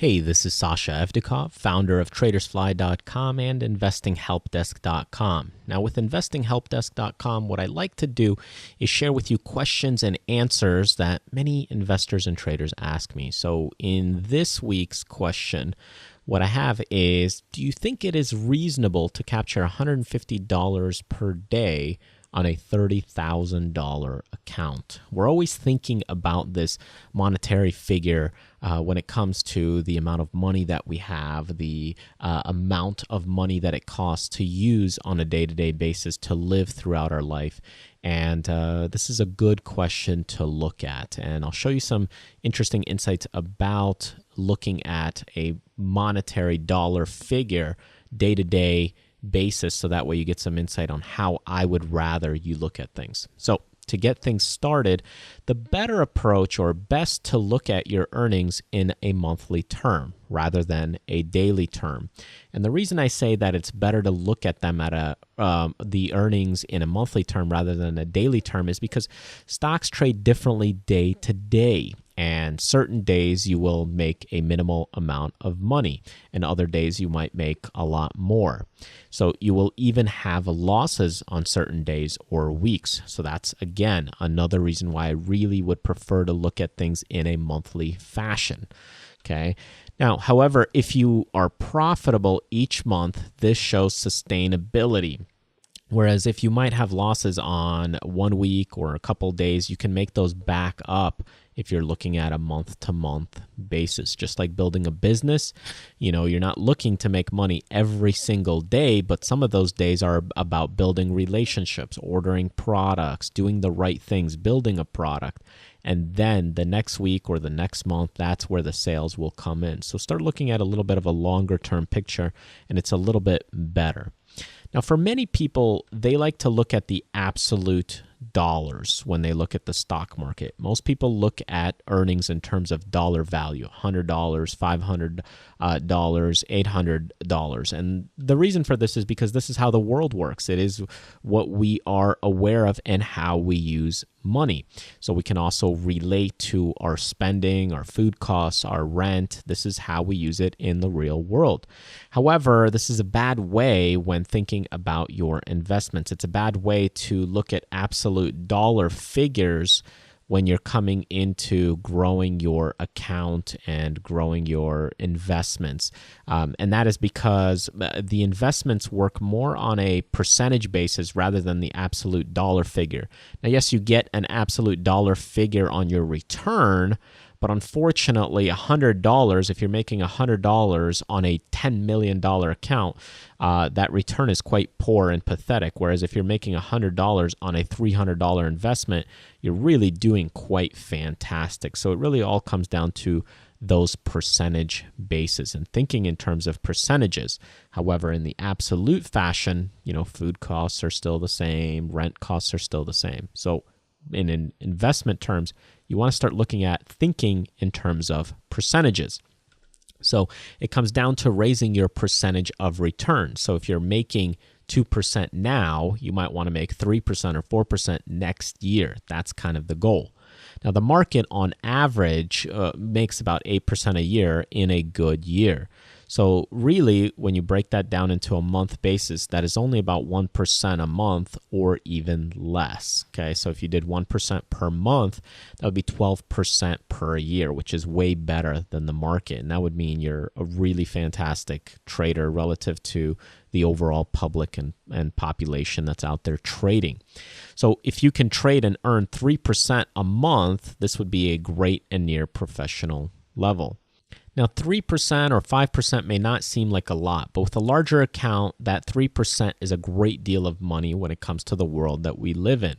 Hey, this is Sasha Evdokov, founder of TradersFly.com and InvestingHelpDesk.com. Now, with InvestingHelpDesk.com, what I like to do is share with you questions and answers that many investors and traders ask me. So, in this week's question, what I have is, do you think it is reasonable to capture $150 per day on a $30,000 account? We're always thinking about this monetary figure when it comes to the amount of money that we have, the amount of money that it costs to use on a day-to-day basis to live throughout our life. And this is a good question to look at. And I'll show you some interesting insights about looking at a monetary dollar figure day-to-day basis, so that way you get some insight on how I would rather you look at things. So to get things started, the better approach or best to look at your earnings in a monthly term rather than a daily term. And the reason I say that it's better to look at them at the earnings in a monthly term rather than a daily term is because stocks trade differently day to day. And certain days you will make a minimal amount of money, and other days you might make a lot more. So you will even have losses on certain days or weeks. So that's, again, another reason why I really would prefer to look at things in a monthly fashion. Okay. Now, however, if you are profitable each month, this shows sustainability. Whereas if you might have losses on 1 week or a couple days, you can make those back up if you're looking at a month-to-month basis. Just like building a business, you're not looking to make money every single day, but some of those days are about building relationships, ordering products, doing the right things, building a product. And then the next week or the next month, that's where the sales will come in. So start looking at a little bit of a longer-term picture, and it's a little bit better. Now, for many people, they like to look at the absolute dollars when they look at the stock market. Most people look at earnings in terms of dollar value, $100, $500, $800. And the reason for this is because this is how the world works. It is what we are aware of and how we use money. So we can also relate to our spending, our food costs, our rent. This is how we use it in the real world. However, this is a bad way when thinking about your investments. It's a bad way to look at absolute dollar figures when you're coming into growing your account and growing your investments. And that is because the investments work more on a percentage basis rather than the absolute dollar figure. Now, yes, you get an absolute dollar figure on your return, but unfortunately, $100, if you're making $100 on a $10 million account, that return is quite poor and pathetic. Whereas if you're making $100 on a $300 investment, you're really doing quite fantastic. So it really all comes down to those percentage bases and thinking in terms of percentages. However, in the absolute fashion, food costs are still the same, rent costs are still the same. So in investment terms, you want to start looking at thinking in terms of percentages. So it comes down to raising your percentage of return. So if you're making 2% now, you might want to make 3% or 4% next year. That's kind of the goal. Now, the market on average makes about 8% a year in a good year. So really, when you break that down into a month basis, that is only about 1% a month or even less. Okay, so if you did 1% per month, that would be 12% per year, which is way better than the market. And that would mean you're a really fantastic trader relative to the overall public and population that's out there trading. So if you can trade and earn 3% a month, this would be a great and near professional level. Now, 3% or 5% may not seem like a lot, but with a larger account, that 3% is a great deal of money when it comes to the world that we live in.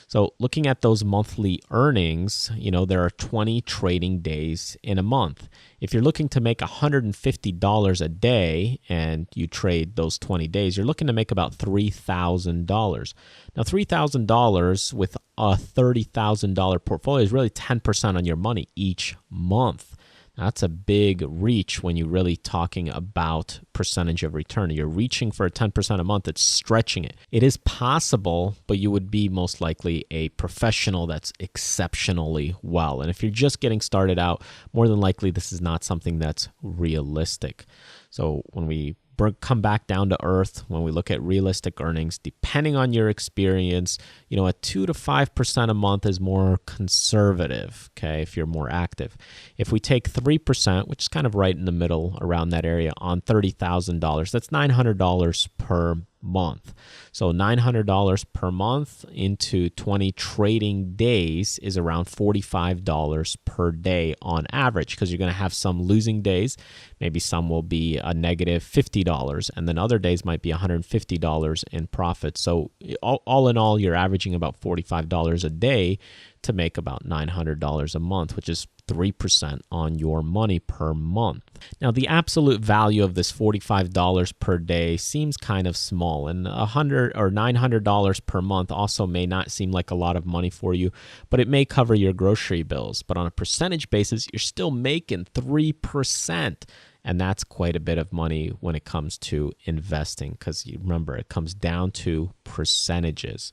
So looking at those monthly earnings, there are 20 trading days in a month. If you're looking to make $150 a day and you trade those 20 days, you're looking to make about $3,000. Now, $3,000 with a $30,000 portfolio is really 10% on your money each month. That's a big reach when you're really talking about percentage of return. You're reaching for a 10% a month. It's stretching it. It is possible, but you would be most likely a professional that's exceptionally well. And if you're just getting started out, more than likely this is not something that's realistic. So when we come back down to earth, when we look at realistic earnings, depending on your experience, a 2 to 5% a month is more conservative, okay, if you're more active. If we take 3%, which is kind of right in the middle around that area, on $30,000, that's $900 per month. So $900 per month into 20 trading days is around $45 per day on average, because you're going to have some losing days. Maybe some will be a negative $50, and then other days might be $150 in profit. So all in all, you're averaging about $45 a day to make about $900 a month, which is 3% on your money per month. Now, the absolute value of this $45 per day seems kind of small, and $100 or $900 per month also may not seem like a lot of money for you, but it may cover your grocery bills. But on a percentage basis, you're still making 3%. And that's quite a bit of money when it comes to investing, because you remember, it comes down to percentages.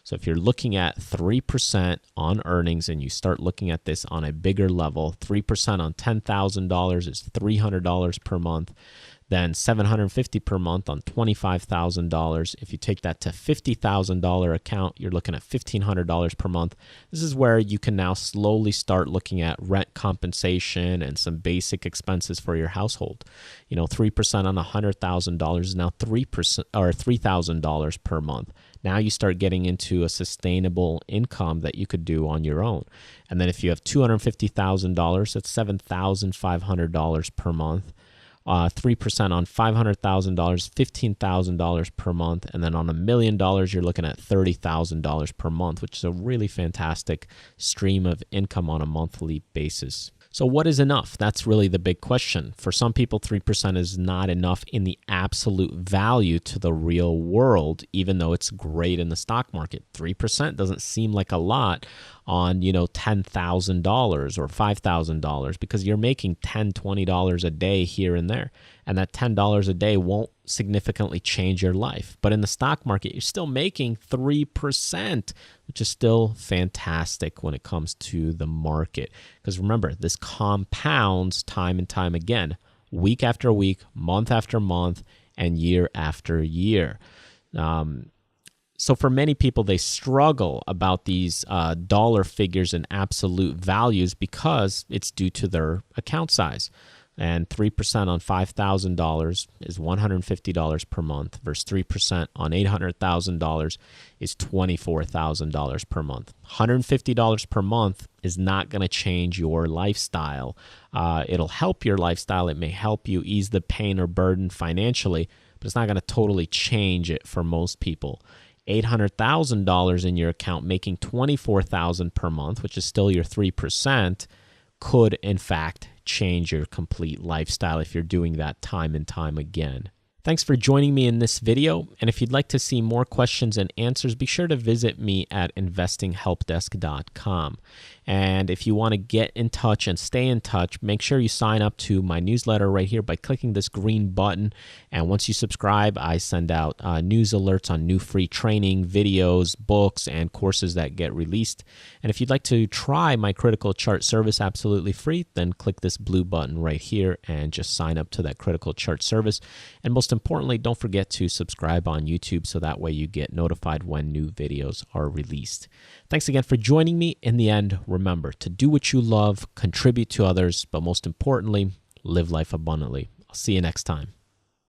So if you're looking at 3% on earnings and you start looking at this on a bigger level, 3% on $10,000 is $300 per month. Then $750 per month on $25,000. If you take that to $50,000 account, you're looking at $1,500 per month. This is where you can now slowly start looking at rent compensation and some basic expenses for your household. 3% on $100,000 is now 3% or $3,000 per month. Now you start getting into a sustainable income that you could do on your own. And then if you have $250,000, that's $7,500 per month. 3% on $500,000, $15,000 per month. And then on $1 million, you're looking at $30,000 per month, which is a really fantastic stream of income on a monthly basis. So what is enough? That's really the big question. For some people, 3% is not enough in the absolute value to the real world, even though it's great in the stock market. 3% doesn't seem like a lot on, $10,000 or $5,000, because you're making $10, $20 a day here and there. And that $10 a day won't significantly change your life. But in the stock market, you're still making 3%, which is still fantastic when it comes to the market. Because remember, this compounds time and time again, week after week, month after month, and year after year. So for many people, they struggle about these dollar figures and absolute values because it's due to their account size. And 3% on $5,000 is $150 per month versus 3% on $800,000 is $24,000 per month. $150 per month is not going to change your lifestyle. It'll help your lifestyle. It may help you ease the pain or burden financially, but it's not going to totally change it for most people. $800,000 in your account making $24,000 per month, which is still your 3%, could in fact change your complete lifestyle if you're doing that time and time again. Thanks for joining me in this video, and if you'd like to see more questions and answers, be sure to visit me at investinghelpdesk.com. And if you want to get in touch and stay in touch, make sure you sign up to my newsletter right here by clicking this green button. And once you subscribe, I send out news alerts on new free training, videos, books, and courses that get released. And if you'd like to try my critical chart service absolutely free, then click this blue button right here and just sign up to that critical chart service. And most importantly, don't forget to subscribe on YouTube so that way you get notified when new videos are released. Thanks again for joining me. In the end, remember to do what you love, contribute to others, but most importantly, live life abundantly. I'll see you next time.